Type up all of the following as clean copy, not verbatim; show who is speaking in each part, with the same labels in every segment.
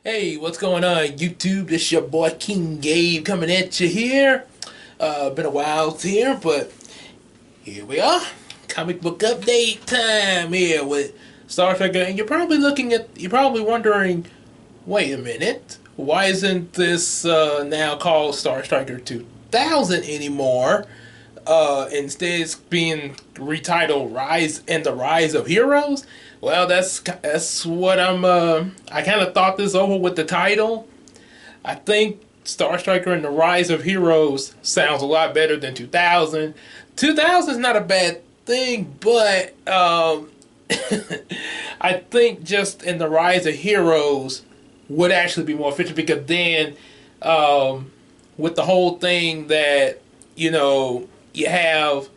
Speaker 1: Hey, what's going on, YouTube? This your boy King Gabe coming at you here. Been a while here, but here we are. Comic book update time here with Star Trek, and you're probably wondering, wait a minute, why isn't this now called Star Striker 2000 anymore? Instead, it's being retitled "Rise and the Rise of Heroes." Well, that's what I kind of thought this over with the title. I think Star Striker and the Rise of Heroes sounds a lot better than 2000. 2000 is not a bad thing, but I think just in the Rise of Heroes would actually be more efficient because then, with the whole thing that you have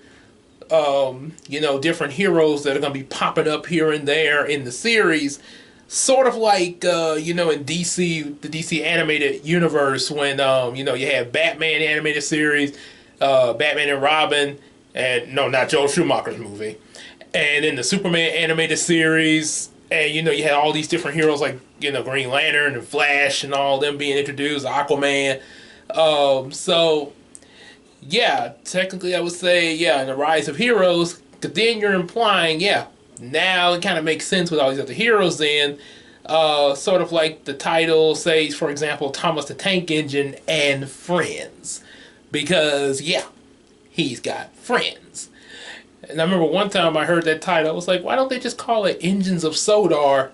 Speaker 1: different heroes that are going to be popping up here and there in the series, sort of like in DC, the DC animated universe when you have Batman animated series, Batman and Robin, and no, not Joel Schumacher's movie, and in the Superman animated series, and you had all these different heroes like Green Lantern and Flash and all them being introduced, Aquaman. So yeah, technically I would say, yeah, in the Rise of Heroes, because then you're implying, yeah, now it kind of makes sense with all these other heroes in. Sort of like the title says, for example, Thomas the Tank Engine and Friends. Because, yeah, he's got friends. And I remember one time I heard that title, I was like, why don't they just call it Engines of Sodar?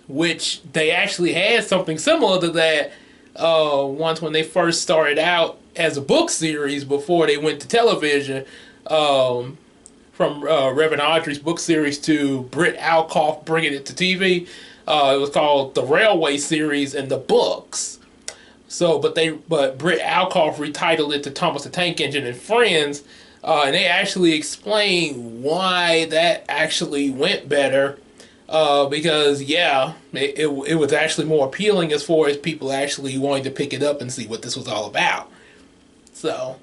Speaker 1: Which they actually had something similar to that once when they first started out as a book series before they went to television. From Reverend Audrey's book series to Britt Alcoff bringing it to TV. It was called the Railway series in the books. So, but Britt Alcoff retitled it to Thomas the Tank Engine and Friends, and they actually explained why that actually went better. Because yeah, it was actually more appealing as far as people actually wanting to pick it up and see what this was all about. So,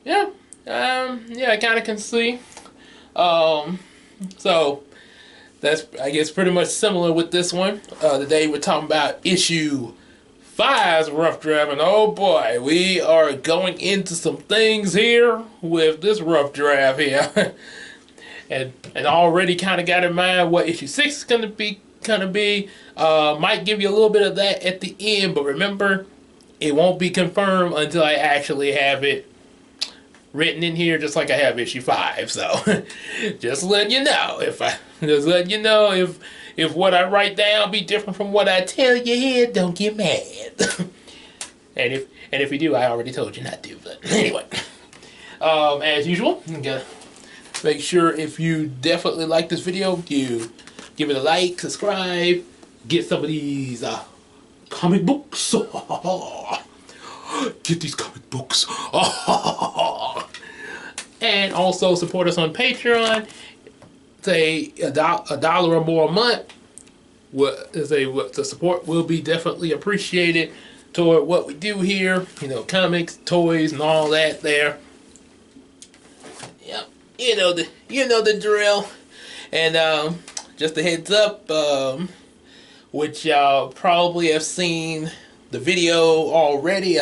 Speaker 1: yeah, yeah, I kind of can see. So that's, I guess, pretty much similar with this one. Today we're talking about issue 5's rough draft, and oh boy, we are going into some things here with this rough draft here. and already kind of got in mind what issue 6 is gonna be. Might give you a little bit of that at the end, but remember, it won't be confirmed until I actually have it written in here, just like I have issue 5. So just letting you know, if what I write down be different from what I tell you here, don't get mad. and if you do, I already told you not to. But anyway, as usual, make sure if you definitely like this video, you give it a like, subscribe, get some of these comic books. Get these comic books. And also support us on Patreon. Say a dollar or more a month. The support will be definitely appreciated toward what we do here. Comics, toys, and all that there. Yep. You know the drill. And just a heads up, which y'all probably have seen the video already.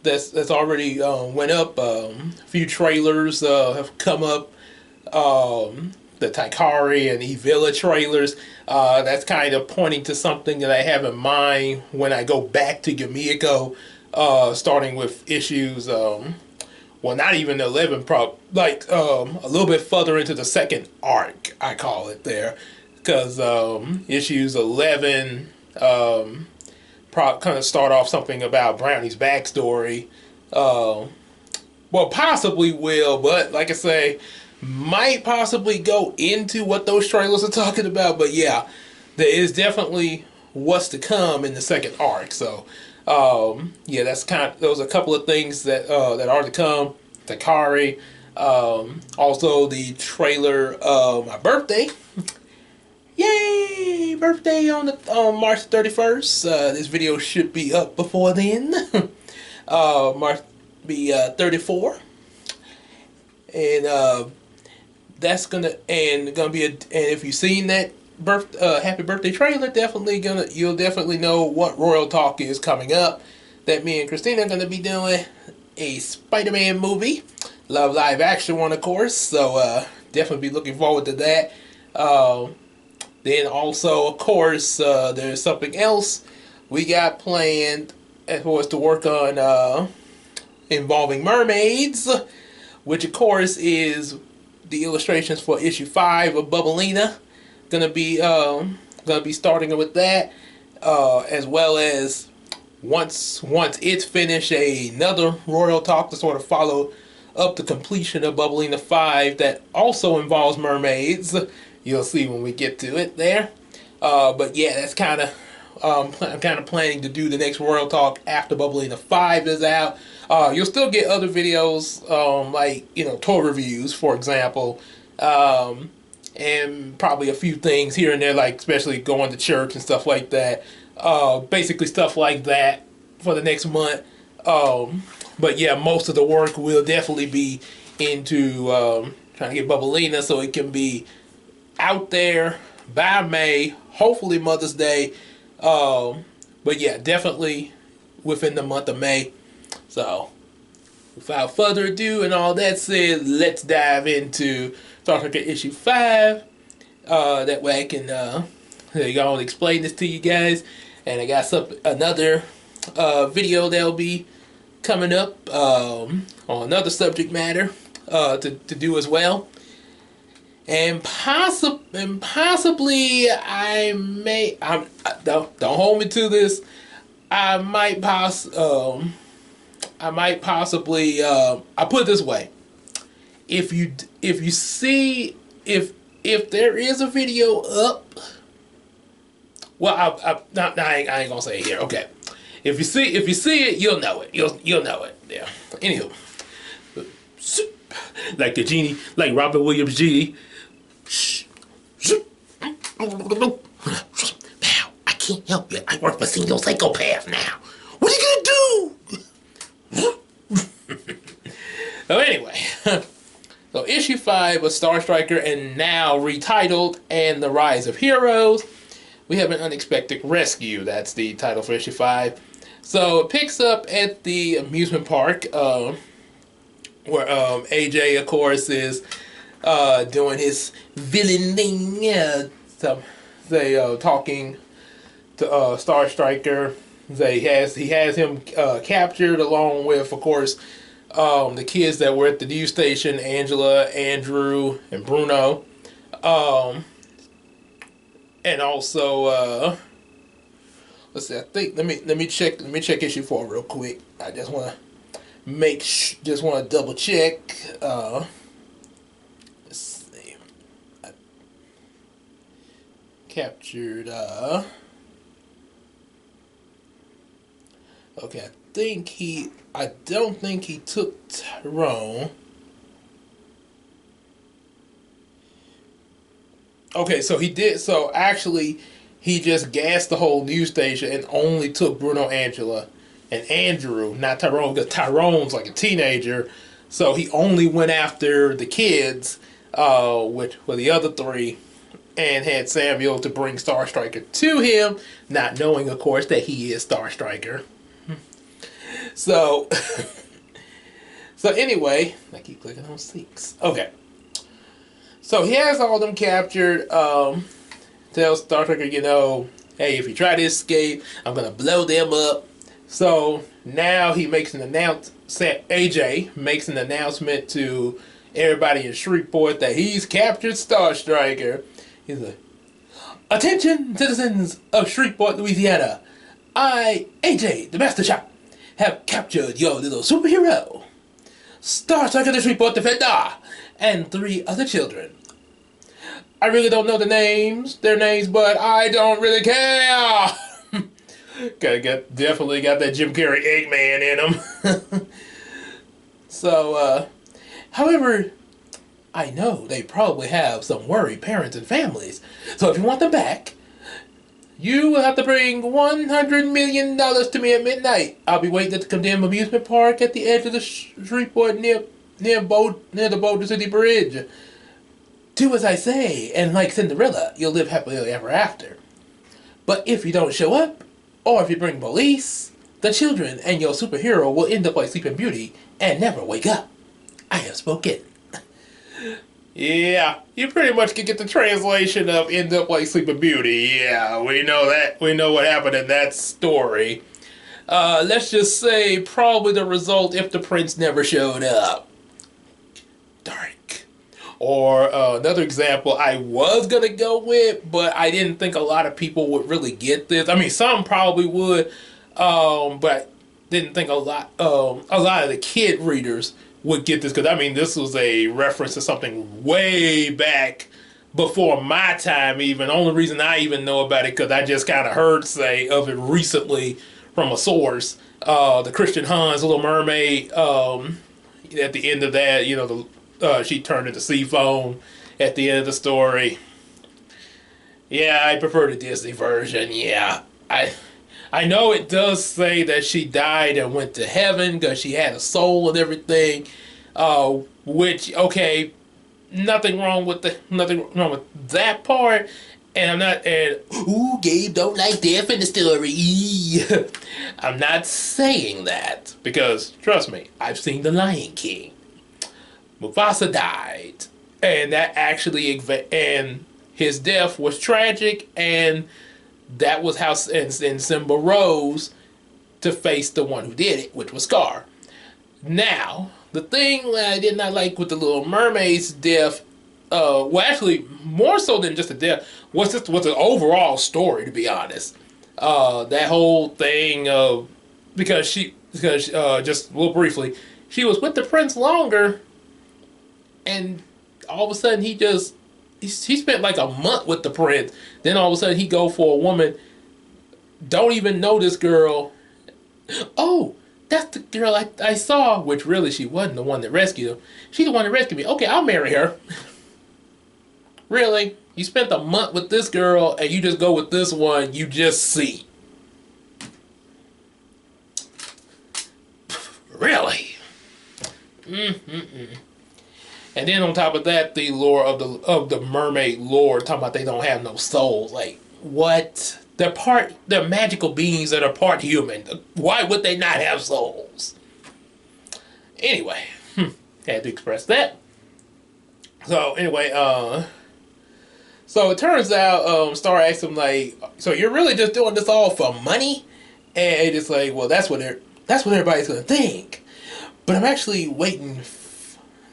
Speaker 1: That's already went up. A few trailers have come up. The Taikari and Evilla trailers. That's kind of pointing to something that I have in mind when I go back to Yumiko, starting with issues. Well, not even 11, a little bit further into the second arc, I call it there, because issues 11 kind of start off something about Brownie's backstory. Well, possibly will, but like I say, might possibly go into what those trailers are talking about. But yeah, there is definitely what's to come in the second arc. So yeah, those are a couple of things that are to come. Takari, also the trailer of my birthday. Yay! Birthday on March 31st. This video should be up before then. March be 34, and that's gonna be and if you've seen that happy birthday trailer, you'll definitely know what Royal Talk is coming up. That me and Christina are gonna be doing a Spider-Man movie, live action one, of course. So definitely be looking forward to that. Then also, of course, there's something else we got planned as far as to work on involving mermaids, which of course is the illustrations for issue 5 of Bubblina. Gonna be starting with that, as well as once it's finished, another Royal Talk to sort of follow up the completion of Bubblina 5 that also involves mermaids. You'll see when we get to it there. But yeah, that's kind of I'm kind of planning to do the next Royal Talk after Bubblina 5 is out. You'll still get other videos, like, you know, toy reviews, for example, and probably a few things here and there, like especially going to church and stuff like that. Basically stuff like that for the next month. But yeah, most of the work will definitely be into trying to get Bubblina so it can be out there by May, hopefully Mother's Day. But yeah, definitely within the month of May. So without further ado and all that said, let's dive into Star Trek issue 5. That way I can go and explain this to you guys. And I got another video that'll be coming up on another subject matter to do as well. And possibly I may, don't hold me to this, I might possibly, I put it this way, if you see, if there is a video up, well, I ain't gonna say it here. Okay, if you see it, you'll know it. You'll know it. Yeah. Anywho, like the genie, like Robin Williams' genie. Pow! I can't help it. I work for Single Psychopath now. What are you gonna do? So anyway, so issue 5 of Star Striker, and now retitled "And the Rise of Heroes." We have an unexpected rescue. That's the title for issue 5. So it picks up at the amusement park, where AJ, of course, is doing his villain thing. Talking to Star Striker. He has him captured, along with, of course, the kids that were at the news station: Angela, Andrew, and Bruno. And also, let's see. I think let me check issue 4 real quick. I just want to double check. Let's see. I captured. Okay, I don't think he took Tyrone. Okay, so he did. So actually, he just gassed the whole news station and only took Bruno, Angela, and Andrew, not Tyrone, because Tyrone's like a teenager. So he only went after the kids, which were the other 3, and had Samuel to bring Star Striker to him, not knowing, of course, that he is Star Striker. So, anyway, I keep clicking on 6. Okay. So he has all of them captured. Tells Star Striker, hey, if you try to escape, I'm gonna blow them up. So now he makes an AJ makes an announcement to everybody in Shreveport that he's captured Star Striker. He's like, "Attention, citizens of Shreveport, Louisiana! I, AJ, the Master Shop, have captured your little superhero, Star Striker the Shreveport Defender, and 3 other children. I really don't know their names, but I don't really care." Definitely got that Jim Carrey Eggman in him. So, however, I know they probably have some worried parents and families. So if you want them back, you will have to bring $100 million to me at midnight. I'll be waiting at the condemned amusement park at the edge of the Shreveport near the Boulder City Bridge. Do as I say, and like Cinderella, you'll live happily ever after. But if you don't show up, or if you bring police, the children and your superhero will end up like Sleeping Beauty and never wake up. I have spoken. Yeah, you pretty much can get the translation of end up like Sleeping Beauty. Yeah, we know that. We know what happened in that story. Let's just say probably the result if the prince never showed up. Dark. Or another example I was going to go with, but I didn't think a lot of people would really get this. I mean, some probably would, but didn't think a lot of the kid readers would get this, because I mean, this was a reference to something way back before my time even. The only reason I even know about it because I just kind of heard say of it recently from a source. The Christian Hans Little Mermaid, at the end of that, you know, she turned into sea foam at the end of the story. Yeah, I prefer the Disney version. Yeah, I know it does say that she died and went to heaven because she had a soul and everything. Which, okay, nothing wrong with that part. And I'm not, and ooh, Gabe don't like death in the story. I'm not saying that because trust me, I've seen The Lion King. Mufasa died, and that actually, and his death was tragic, and that was how and Simba rose to face the one who did it, which was Scar. Now, the thing that I did not like with the Little Mermaid's death, well, actually, more so than just the death, was an overall story. To be honest, that whole thing of because just real briefly, she was with the prince longer, and all of a sudden he spent like a month with the prince. Then all of a sudden he go for a woman, don't even know this girl. Oh, that's the girl I saw, which really she wasn't the one that rescued him. She's the one that rescued me. Okay, I'll marry her. Really? You spent a month with this girl and you just go with this one you just see. Really? Mm-mm-mm. And then on top of that, the lore of the mermaid lore, talking about they don't have no souls. Like, what? They're magical beings that are part human. Why would they not have souls? Anyway, had to express that. So anyway, so it turns out, Star asked him like, "So you're really just doing this all for money?" And it's like, "Well, that's what everybody's gonna think." But I'm actually waiting,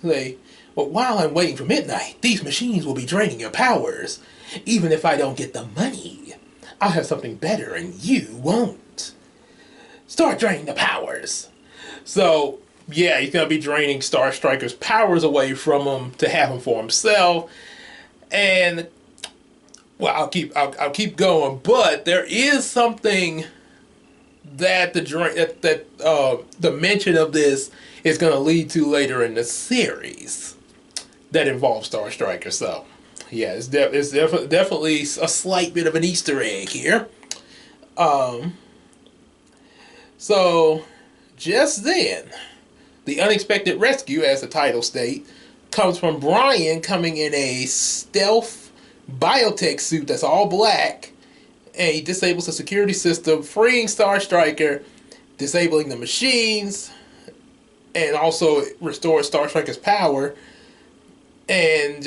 Speaker 1: like, but while I'm waiting for midnight, these machines will be draining your powers. Even if I don't get the money, I'll have something better and you won't. Start draining the powers. So, yeah, he's going to be draining Star Striker's powers away from him to have him for himself. And, well, I'll keep going, but there is something that the mention of this is going to lead to later in the series that involves Star Striker. So, yeah, it's definitely a slight bit of an Easter egg here. So, just then, the unexpected rescue, as the title states, comes from Brian coming in a stealth biotech suit that's all black, and he disables the security system, freeing Star Striker, disabling the machines, and also restores Star Striker's power, and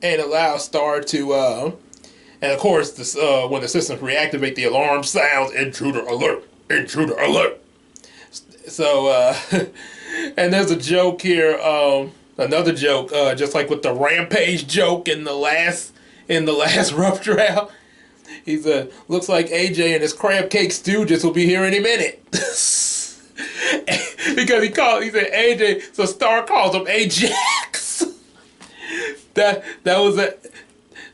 Speaker 1: allows Star to and of course this when the systems reactivate, the alarm sounds, intruder alert, intruder alert. So and there's a joke here, another joke, just like with the rampage joke in the last rough draft. He said, "Looks like AJ and his crab cake stooges will be here any minute." Because he said AJ, so Star calls him Ajax. that was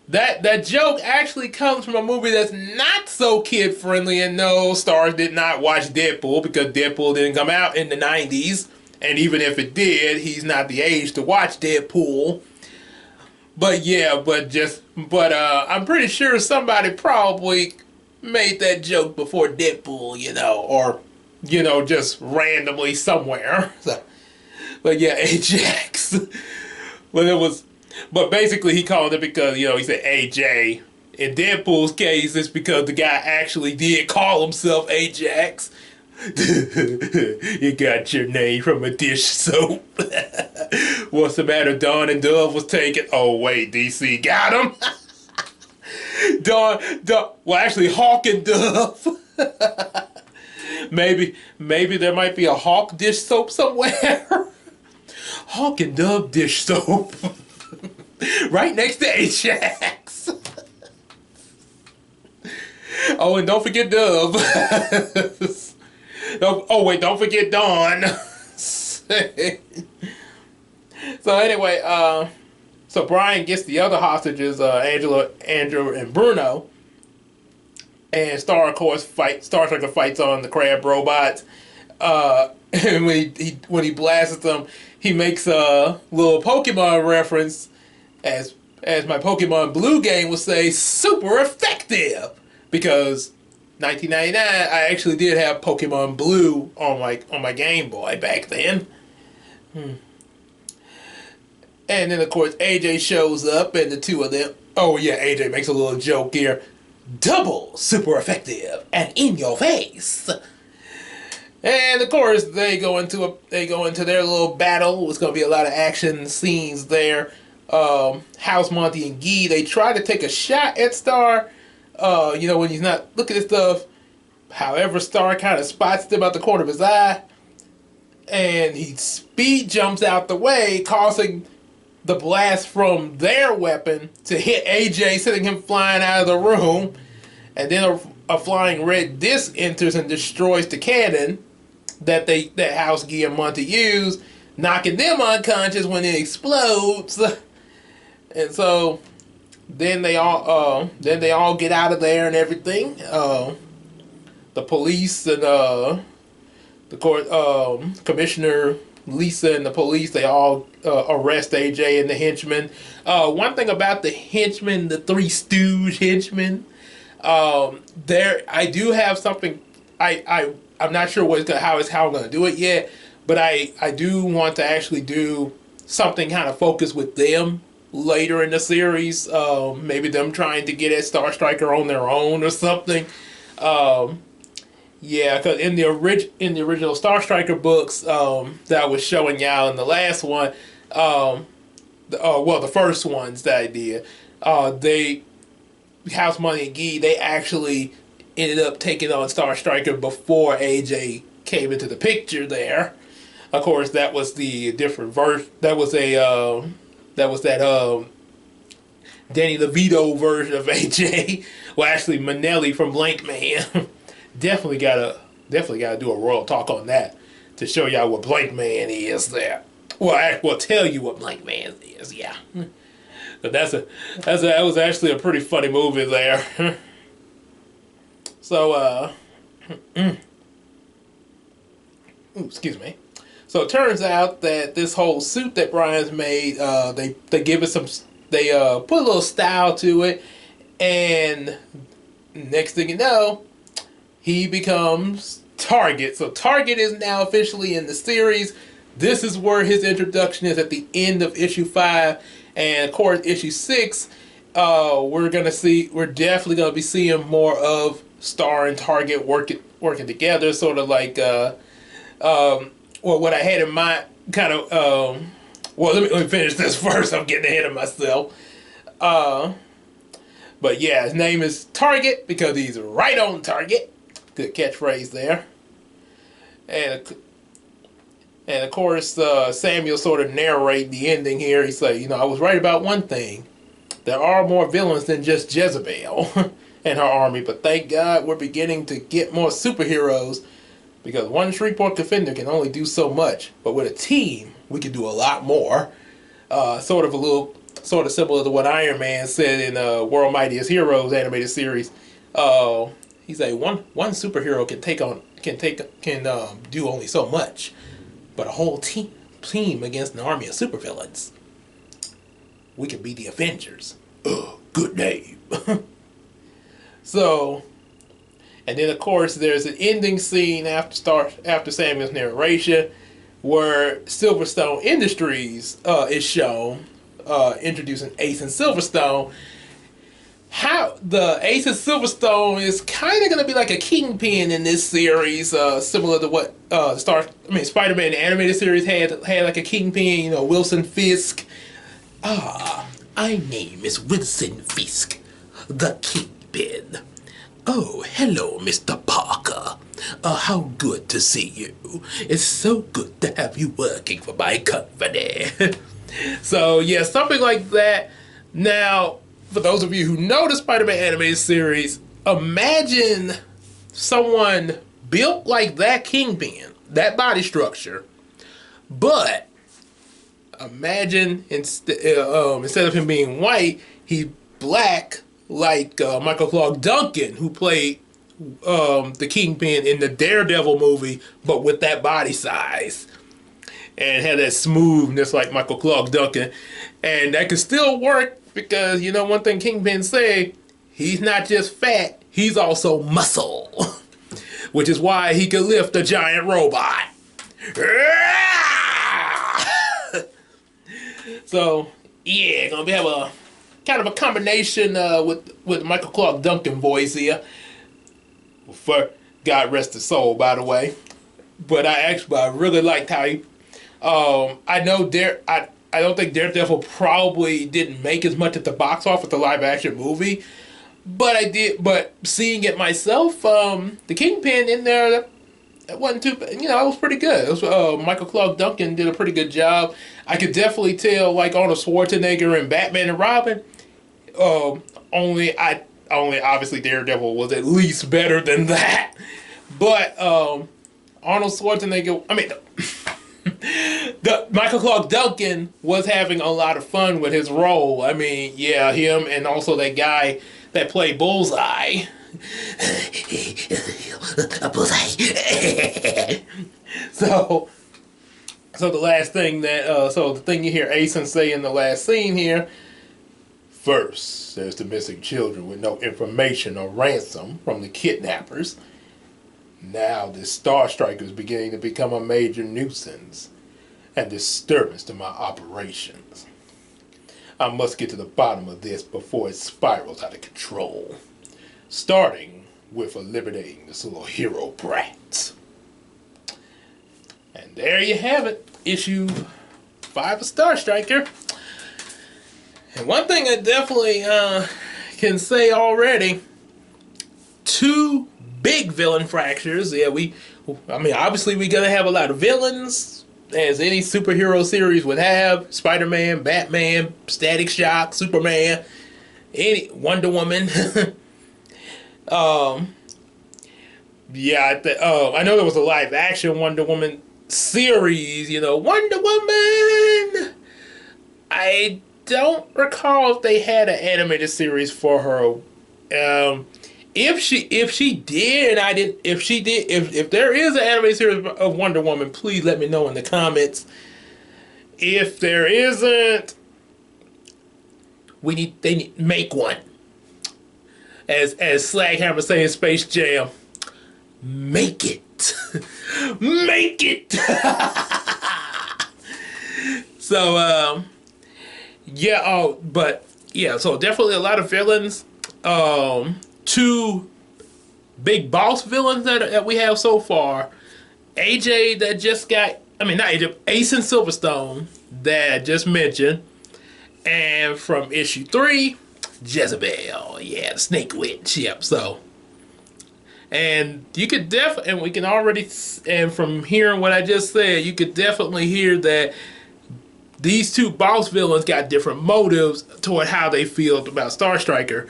Speaker 1: that joke actually comes from a movie that's not so kid friendly, and no, Star did not watch Deadpool because Deadpool didn't come out in the 90s, and even if it did, he's not the age to watch Deadpool. But yeah, but I'm pretty sure somebody probably made that joke before Deadpool, or just randomly somewhere. So, but yeah, Ajax. But But basically, he called it because he said AJ. In Deadpool's case, it's because the guy actually did call himself Ajax. You got your name from a dish soap. What's the matter? Dawn and Dove was taken. Oh wait, DC got him. Dawn. Well, actually, Hawk and Dove. maybe there might be a Hawk dish soap somewhere. Hawk and Dove dish soap. Right next to Ajax. Oh, and don't forget Dove. Oh wait, don't forget Dawn. So anyway, so Brian gets the other hostages, Angela, Andrew, and Bruno. And Star, of course, Star Striker fights on the crab robots. And when he blasts them, he makes a little Pokemon reference, as my Pokemon Blue game would say, super effective. Because 1999, I actually did have Pokemon Blue on my Game Boy back then. And then of course AJ shows up, and the two of them. Oh yeah, AJ makes a little joke here. Double super effective and in your face. And of course they go into their little battle. It's gonna be a lot of action scenes there. House Monty and Guy, they try to take a shot at Star. When he's not looking at stuff. However, Star kind of spots them out the corner of his eye, and he speed jumps out the way, causing the blast from their weapon to hit AJ, sending him flying out of the room. And then a flying red disc enters and destroys the cannon that House, Guy, and Monty use, knocking them unconscious when it explodes. And so then they all get out of there and everything. The police and the court, Commissioner Lisa and the police, they all arrest AJ and the henchmen. One thing about the henchmen, the Three Stooge henchmen, I do have something. I'm not sure how I'm going to do it yet, but I do want to actually do something kind of focused with them later in the series. Maybe them trying to get at Star Striker on their own or something. Yeah, because in the original Star Striker books that I was showing y'all in the last one, the first ones that I did, House Money and Guy, they actually ended up taking on Star Striker before AJ came into the picture there. Of course, that was the different version. That was that Danny DeVito version of AJ. Well, actually, Manelli from Blank Man. Definitely gotta do a royal talk on that to show y'all what Blank Man is there. Well, I will tell you what Blank Man is. Yeah, but that was actually a pretty funny movie there. So, excuse me. So it turns out that this whole suit that Brian's made, they give it some, they put a little style to it, and next thing you know, he becomes Target. So Target is now officially in the series. This is where his introduction is at the end of issue 5, and of course issue 6. We're definitely gonna be seeing more of Star and Target working together, sort of like what I had in mind, kind of. Well, let me finish this first. I'm getting ahead of myself. But yeah, his name is Target because he's right on target. Good catchphrase there. And of course, Samuel sort of narrate the ending here. He said, I was right about one thing. There are more villains than just Jezebel and her army, but thank God we're beginning to get more superheroes, because one Shreveport defender can only do so much, but with a team, we can do a lot more. Sort of similar to what Iron Man said in World Mightiest Heroes animated series. He said one superhero can do only so much, but a whole team against an army of supervillains, we can be the Avengers. Good name. So, and then of course there's an ending scene after Samuel's narration, where Silverstone Industries is shown. introducing Ace and Silverstone. How the Ace and Silverstone is kind of going to be like a kingpin in this series, similar to what Spider-Man animated series had like a kingpin. You know, Wilson Fisk. My name is Wilson Fisk, the Kingpin. Oh, hello, Mr. Parker. How good to see you. It's so good to have you working for my company. So, yeah, something like that. Now, for those of you who know the Spider-Man animated series, imagine someone built like that Kingpin, that body structure, but imagine instead of him being white, he's black, like Michael Clark Duncan, who played the Kingpin in the Daredevil movie, but with that body size and had that smoothness like Michael Clark Duncan. And that could still work because, you know, one thing Kingpin say, he's not just fat, he's also muscle, which is why he could lift a giant robot. So, yeah, gonna have a kind of a combination with Michael Clark Duncan voice here. For God rest his soul, by the way. But I really liked how he. I don't think Daredevil probably didn't make as much at the box office with the live action movie, but I did. But seeing it myself, the Kingpin in there, that wasn't too. You know, it was pretty good. It was, Michael Clark Duncan did a pretty good job. I could definitely tell, like Arnold Schwarzenegger and Batman and Robin. Only obviously Daredevil was at least better than that. But Arnold Schwarzenegger, the Michael Clark Duncan was having a lot of fun with his role. I mean, yeah, him and also that guy that played Bullseye. Bullseye. So the last thing that the thing you hear Asen say in the last scene here. First, there's the missing children with no information or ransom from the kidnappers. Now this Star Striker is beginning to become a major nuisance and disturbance to my operations. I must get to the bottom of this before it spirals out of control. Starting with eliminating this little hero brat. And there you have it. Issue 5 of Star Striker. And one thing I definitely can say already, 2 big villain fractures. Yeah, obviously we're going to have a lot of villains, as any superhero series would have. Spider-Man, Batman, Static Shock, Superman, Wonder Woman. I know there was a live action Wonder Woman series, you know, Wonder Woman. I don't recall if they had an animated series for her. If there is an animated series of Wonder Woman, please let me know in the comments. If there isn't, they need to make one. As Slaghammer say in Space Jam, make it. Make it. So so definitely a lot of villains. 2 big boss villains that we have so far. AJ that just got, not AJ, Ace and Silverstone that I just mentioned. And from issue 3, Jezebel. Yeah, the Snake Witch. Yep, so. And you could and from hearing what I just said, you could definitely hear that these 2 boss villains got different motives toward how they feel about Star Striker.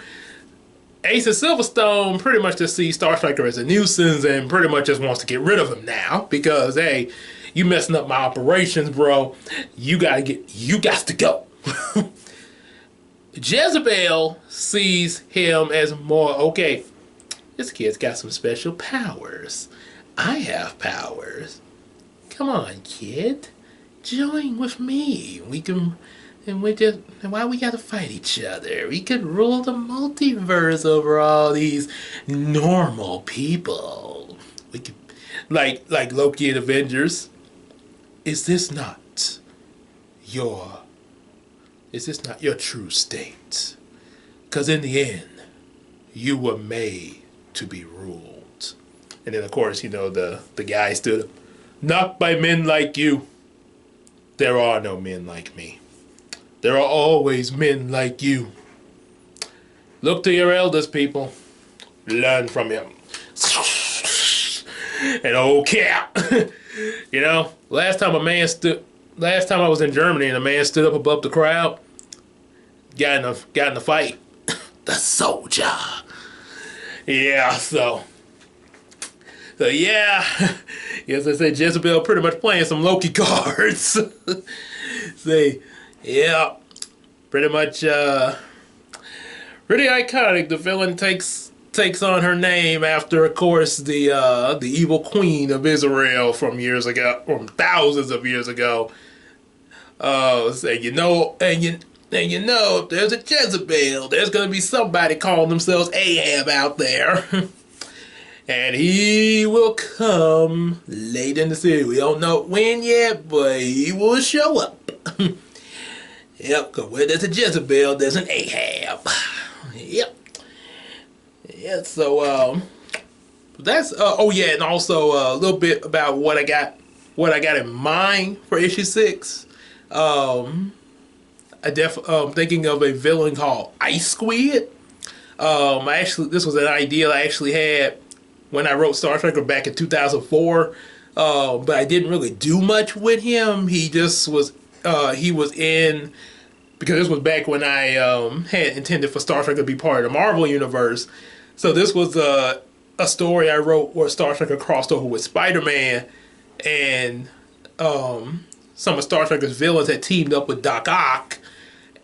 Speaker 1: Ace and Silverstone pretty much just see Star Striker as a nuisance and pretty much just wants to get rid of him now because, hey, you messing up my operations, bro. You got to go. Jezebel sees him as more, okay, this kid's got some special powers. I have powers. Come on, kid. Join with me. Why we gotta fight each other? We could rule the multiverse over all these normal people. We could, like Loki and Avengers. Is this not your Is this not your true state? Because in the end, you were made to be ruled. And then, of course, the guy stood up. Not by men like you. There are no men like me. There are always men like you. Look to your elders, people. Learn from him. And old Cap. Last time I was in Germany and a man stood up above the crowd, got in a fight. The soldier. Yeah, so yeah. Yes, I said Jezebel pretty much playing some Loki cards. Say, yeah. Pretty much pretty iconic. The villain takes on her name after, of course, the evil queen of Israel from years ago, from thousands of years ago. And if there's a Jezebel, there's gonna be somebody calling themselves Ahab out there. And he will come late in the series. We don't know when yet, but he will show up. Yep, because where there's a Jezebel, there's an Ahab. Yep. Yeah, so that's and also a little bit about what I got in mind for issue 6. I'm thinking of a villain called Ice Squid. This was an idea I actually had when I wrote Star Trek back in 2004, but I didn't really do much with him. He was in, because this was back when I had intended for Star Trek to be part of the Marvel Universe. So this was a story I wrote where Star Trek crossed over with Spider-Man, and some of Star Trek's villains had teamed up with Doc Ock,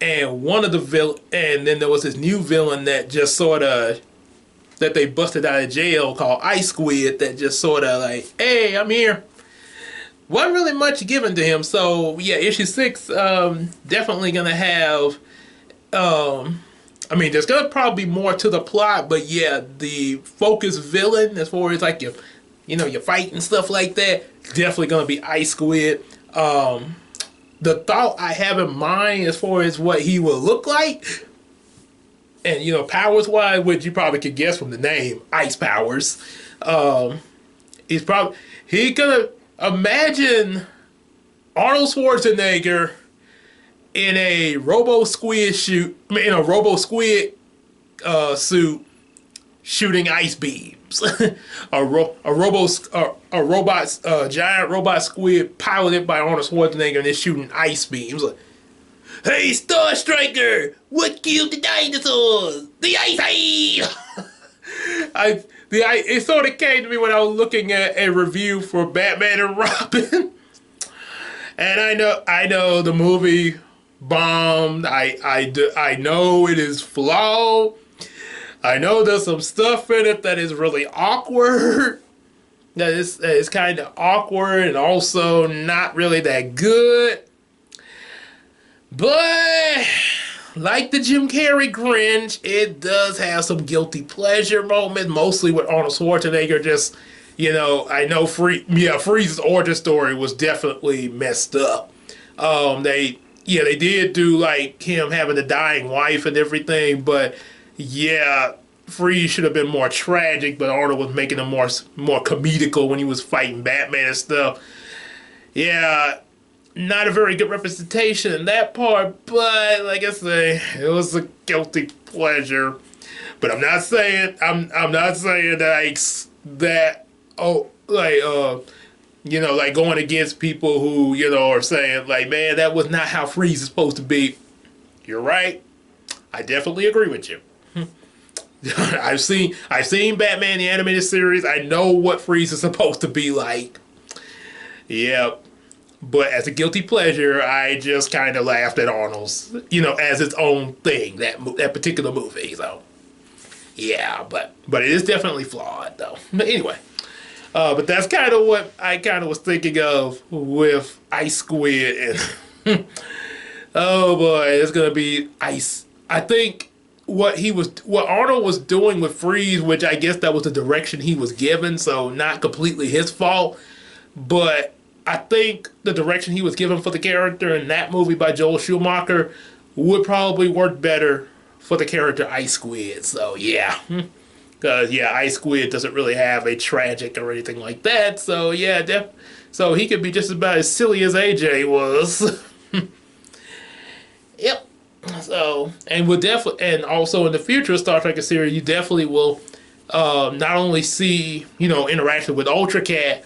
Speaker 1: and and then there was this new villain that just that they busted out of jail called Ice Squid that just like, hey, I'm here. Wasn't really much given to him. So yeah, issue 6 definitely gonna have there's gonna probably be more to the plot, but yeah, the focus villain as far as like your fight and stuff like that, definitely gonna be Ice Squid. The thought I have in mind as far as what he will look like, and powers wise, which you probably could guess from the name, Ice Powers. He's gonna imagine Arnold Schwarzenegger in a Robo Squid suit, shooting ice beams. Giant robot squid piloted by Arnold Schwarzenegger and is shooting ice beams. Like, hey, Star Striker, what killed the dinosaurs? The Ice Age. It sort of came to me when I was looking at a review for Batman and Robin, and I know the movie bombed. I know it is flawed. I know there's some stuff in it that is really awkward. That is kind of awkward and also not really that good. But like the Jim Carrey Grinch, it does have some guilty pleasure moments, mostly with Arnold Schwarzenegger. Just, I know Freeze's origin story was definitely messed up. They did do like him having a dying wife and everything, but yeah, Freeze should have been more tragic, but Arnold was making him more comedical when he was fighting Batman and stuff. Yeah, not a very good representation in that part, but like I say, it was a guilty pleasure. But I'm not saying like going against people who are saying like, man, that was not how Freeze is supposed to be. You're right. I definitely agree with you. I've seen Batman the animated series. I know what Freeze is supposed to be like. Yeah. But as a guilty pleasure, I just kind of laughed at Arnold's, as its own thing, that particular movie. So, yeah, but it is definitely flawed, though. But anyway, but that's kind of what I kind of was thinking of with Ice Squid. And oh boy, it's gonna be Ice. I think what Arnold was doing with Freeze, which I guess that was the direction he was given, so not completely his fault, but I think the direction he was given for the character in that movie by Joel Schumacher would probably work better for the character Ice Squid. So yeah. Because, yeah, Ice Squid doesn't really have a tragic or anything like that. So, yeah, so he could be just about as silly as AJ was. Yep. So, and we'll definitely, and also in the future Star Trek series, you definitely will not only see, interaction with Ultra Cat,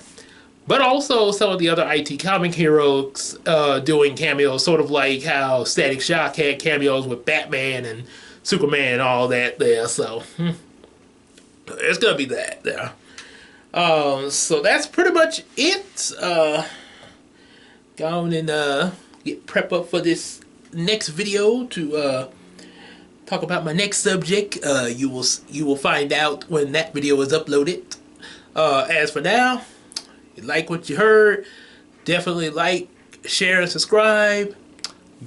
Speaker 1: but also some of the other IT comic heroes doing cameos, sort of like how Static Shock had cameos with Batman and Superman and all that there. So, it's gonna be that there. So that's pretty much it. Go on and get prep up for this next video to talk about my next subject. You will find out when that video is uploaded. As for now, you like what you heard, definitely like, share, and subscribe.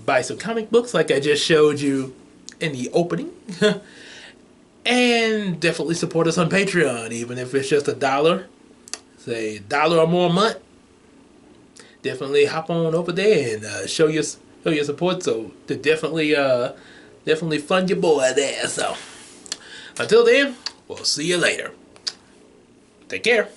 Speaker 1: Buy some comic books like I just showed you in the opening. And definitely support us on Patreon, even if it's just $1. Say $1 or more a month. Definitely hop on over there and show your support. So to definitely fund your boy there. So until then, we'll see you later. Take care.